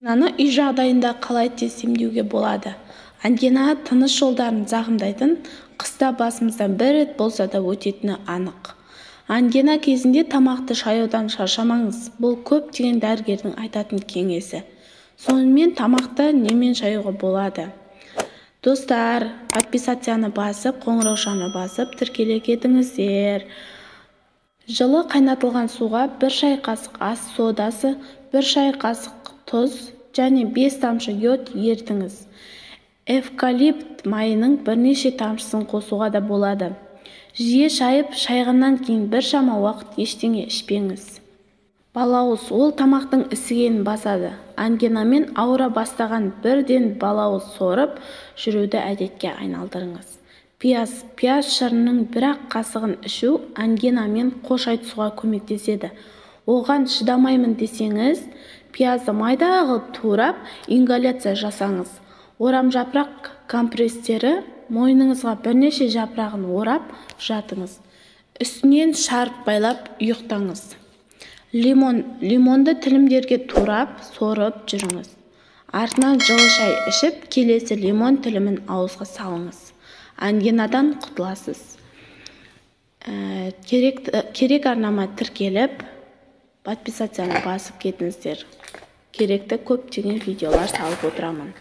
Ангинаны үй жағдайында қалай тез емдеуге болады? Ангина тыныс жолдарын зақымдайтын, қыста басымыздан бір рет болса да өтетіні анық. Ангина кезінде тамақты шаюдан шаршамаңыз. Бұл көптеген дәрігердің айтатын кеңесі. Сонымен тамақты немен шаюға болады? Достар, подписацияны басып, қоңыраушаны басып, тіркеле кетіңіздер. Жылы қайнатылған суға 1 шай қасық ас содасы, 1 шай қасық тұз және 5 тамшы йод ертіңіз. Эвкалипт майының бірнеше тамшысын қосуға да болады. Жиі шайып, шайғаннан кейін біршама уақыт ештеңе ішпеңіз. Балауыз ол тамақтың ісігенін басады. Ангинамен ауыра бастаған бірден балауыз сорып, жүруді әдетке айналдырыңыз. Пияз шырының 1 қасығын ішу ангинамен қош айтысуға көмектеседі. Оған шыдамаймын десеңіз, пиязды майда қылып турап, ингаляция жасаңыз. Орамжапырақ компресстері мойныңызға бірнеше жапырағын орап жатыңыз. Үстінен шарп байлап ұйықтаңыз. Лимонды тілімдерге турап, сорып жүріңіз. Артынан жылы шай ішіп, келесі лимон тілімін ауызға салыңыз. Ангинадан құтыласыз. Керек арнама тіркеліп, подписацияны басып кетіңіздер. Керекті көптеген видеолар салып отырамын.